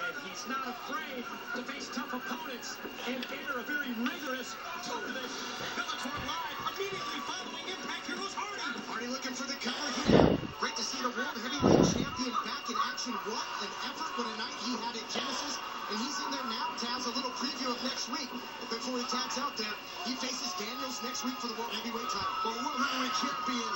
and he's not afraid to face tough opponents and enter a very rigorous two-to-this Bellator Live immediately following Impact. Here goes Hardy. Hardy looking for the cover here. Great to see the World Heavyweight Champion back in action. What an effort, what a night he had at Genesis. And he's in there now, Taz, a little preview of next week. Before he tags out there, he faces Daniels next week for the World Heavyweight title. Well, World Heavyweight Champion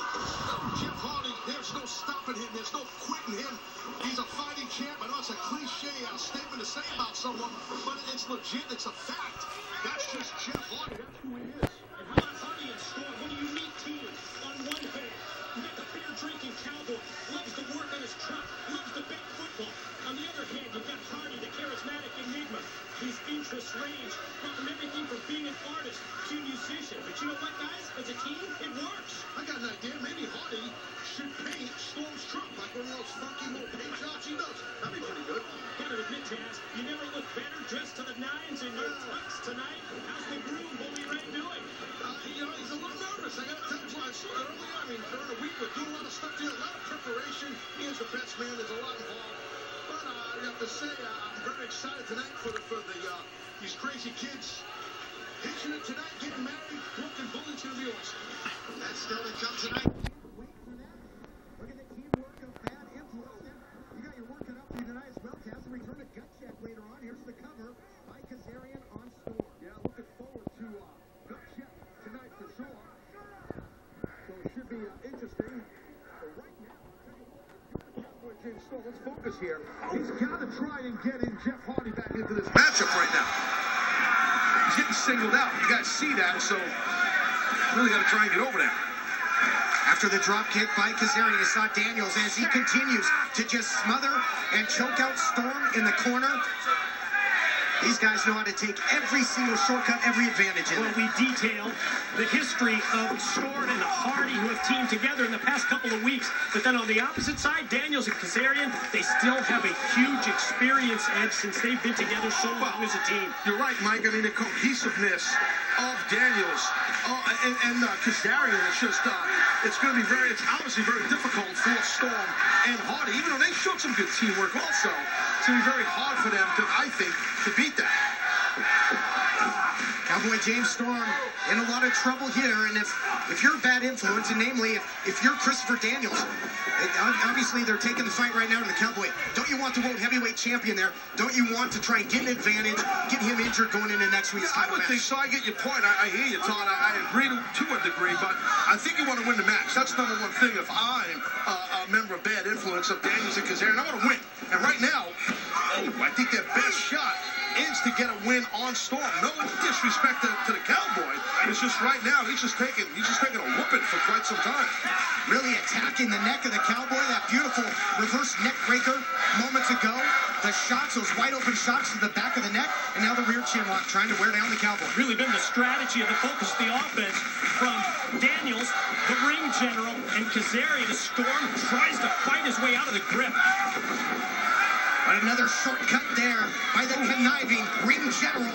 Jeff Hardy, there's no stopping him. There's no quitting him. He's a fighting champ. I know it's a cliche statement to say about someone, but it's legit. It's a fact. That's just Jeff Hardy. That's who he is. And how about Hardy and Storm? What a unique team. On one hand, you got the beer-drinking cowboy, loves to work on his truck, loves to bet football. On the other hand, you've got Hardy, the charismatic enigma. His interests range from everything from being an artist to musician. But you know what, guys? As a team, it works. I got an idea. Maybe Hardy should paint Storm's truck like one of those funky little paint jobs he does. That'd be pretty good. Gotta admit, Taz, you never look better dressed to the nines in your tux tonight. How's the groom, Bully Ray, doing? You know, he's a little nervous. I got to tell you, I saw it earlier. I mean, during the week, we're doing a lot of stuff here, a lot of preparation. He is the best man. There's a lot involved. But I have to say, I'm very excited tonight for these crazy kids. Hitching it tonight, getting married, Broken Bullet's going to be awesome. That's still to come tonight. Wait for that. Look at the teamwork of Bad Influence. You got your working up for you tonight as well, Taz. And return to Gut Check later on. Here's the cover by Kazarian on Storm. Yeah, looking forward to Gut Check tonight for sure. So it should be interesting. But right now, Cowboy James Storm, let's focus here. He's got to try and get in Jeff Hardy back into this matchup right now. He's getting singled out. You guys see that, so really got to try and get over there. After the drop kick by Kazarian, you saw Daniels as he continues to just smother and choke out Storm in the corner. These guys know how to take every single shortcut, every advantage in Well, it. we detail the history of Storm and Hardy, who have teamed together in the past couple of weeks. But then on the opposite side, Daniels and Kazarian, they still have a huge experience edge since they've been together so long as a team. You're right, Mike. I mean, the cohesiveness of Daniels and Kazarian, it's just, it's going to be it's obviously very difficult for Storm and Hardy, even though they showed some good teamwork also. It's going to be very hard for them to, I think, to beat that. Cowboy James Storm in a lot of trouble here, and if you're a Bad Influence, and namely if you're Christopher Daniels, obviously they're taking the fight right now to the Cowboy. Don't you want the World Heavyweight Champion there? Don't you want to try and get an advantage, get him injured going into next week's I title would match? think so. I get your point. I hear you, Todd. I agree to a degree, but I think you want to win the match. That's number one thing. If I'm a member of Bad Influence of Daniels and Kazarian, I want to win. And right now, I think their best shot is to get a win on Storm. No disrespect to the Cowboy. It's just right now he's just taking a whooping for quite some time. Really attacking the neck of the Cowboy. That beautiful reverse neck breaker moments ago. The shots, those wide open shots to the back of the neck, and now the rear chin lock trying to wear down the Cowboy. Really been the strategy of the focus of the offense from Daniels, the ring general, and Kazarian. Storm tries to fight his way out of the grip. But another shortcut there by the conniving ring general,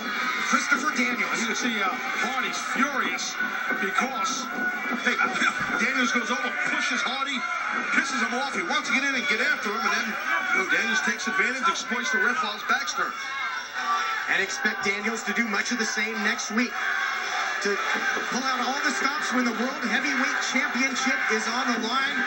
Christopher Daniels. You can see Hardy's furious because Daniels goes over, pushes Hardy, pisses him off. He wants to get in and get after him, and then Daniels takes advantage, exploits the ref while his back's turned. And expect Daniels to do much of the same next week. To pull out all the stops when the World Heavyweight Championship is on the line.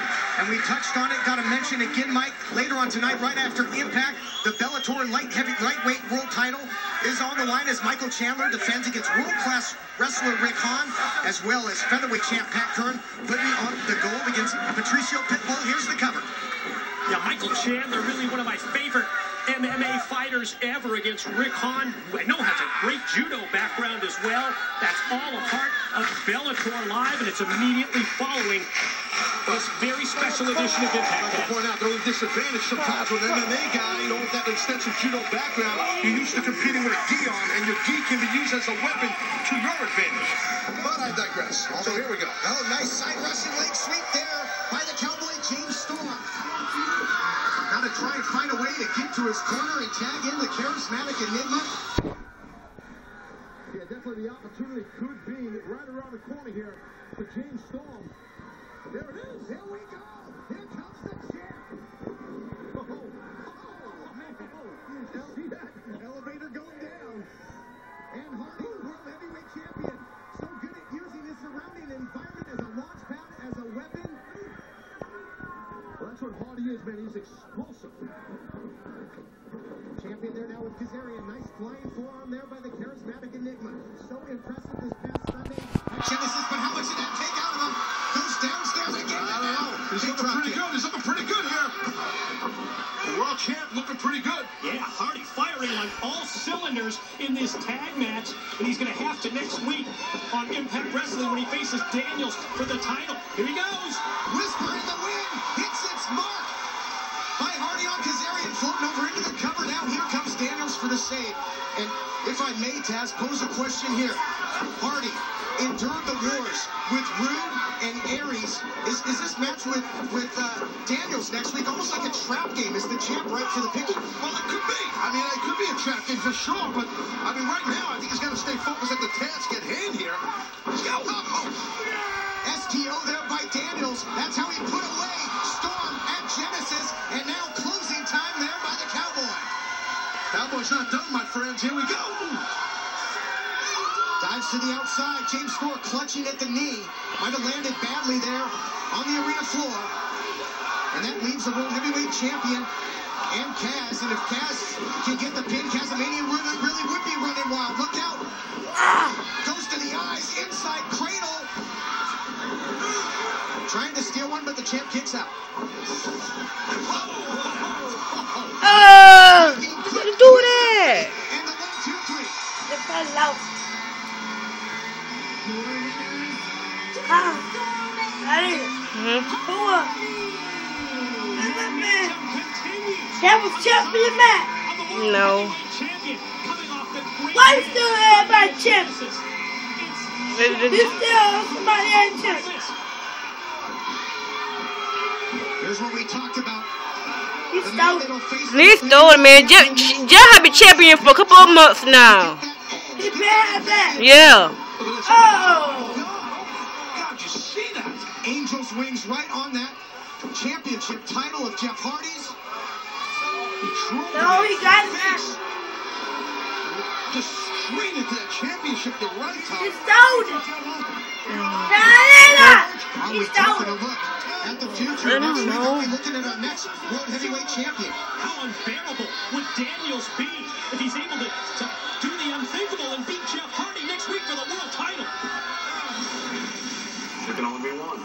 And we touched on it, got to mention again, Mike, later on tonight, right after Impact, the Bellator lightweight world title is on the line as Michael Chandler defends against world-class wrestler Rick Hahn, as well as featherweight champ Pat Kern, putting on the gold against Patricio Pitbull. Here's the cover. Yeah, Michael Chandler, really one of my favorite MMA fighters ever against Rick Hahn, who I know has a great judo background as well. That's all a part of Bellator Live, and it's immediately following this very special edition of Impact. I'd like to point out the only disadvantage sometimes with an MMA guy, with that extensive judo background, you're used to competing with a gi on, and your gi can be used as a weapon to your advantage. But I digress. So here we go. Oh, nice side Russian leg sweep there by the Cowboy James Storm. Now to try and find a way to get to his corner and tag in the charismatic enigma. Yeah, definitely the opportunity could be right around the corner here for James Storm. There it is. Here we go. Here comes the champ. Oh, man. that elevator going down. And Hardy, world heavyweight champion, so good at using his surrounding environment as a launch pad, as a weapon. Well, that's what Hardy is, man. He's explosive. Champion there now with Kazarian. Nice flying forearm there by the charismatic Enigma. So impressive this past Sunday. Genesis, but how much did that take out of him? Goes downstairs again. I don't know. He's looking pretty good. He's looking pretty good here. The world champ looking pretty good. Yeah, Hardy firing on all cylinders in this tag match, and he's going to have to next week on Impact Wrestling when he faces Daniels for the title. Here he goes. Whisper in the wind. Hits its mark. By Hardy on Kazarian, floating over into the cover. Now here comes Daniels for the save. And if I may, Taz, pose a question here. Hardy endured the wars with Rude and Aries. Is this match with Daniels next week almost like a trap game? Is the champ right for the picking? Well, it could be. I mean, it could be a trap game for sure. But, I mean, right now, I think he's got to stay focused at the task at hand here. Let's go. STO there by Daniels. That's how he put away Storm at Genesis. And now closing time there by the Cowboy. Cowboy's not done, my friends. Here we go. Dives to the outside. James Storm clutching at the knee. Might have landed badly there on the arena floor. And that leaves the World Heavyweight Champion and Kaz. And if Kaz can get the pin, Kazamania really would be running wild. Look out. Goes to the eyes. Inside cradle. Trying to steal one, but the champ kicks out. Don't do that. And the 1, 2, 3. It fell out. That was champion match. No. Why you still have my champ? You still somebody else's champ. Here's what we talked about. He The man stole it. that'll face He stole it, man. Jeff have been champion for a couple of months now. He bad that. Look Yeah. at this. Oh. God, you see that? Angels wings right on that championship title of Jeff Hardy's. He drove No, it he in got the it. face. Just straight into that championship the right He time. stole it. Are He we stole taking a it. look at the future? I don't Next week, know. are we looking at our next World Heavyweight Champion? How unbearable would Daniels be if he's able to do the unthinkable and beat Jeff Hardy next week for the world title? There can only be one.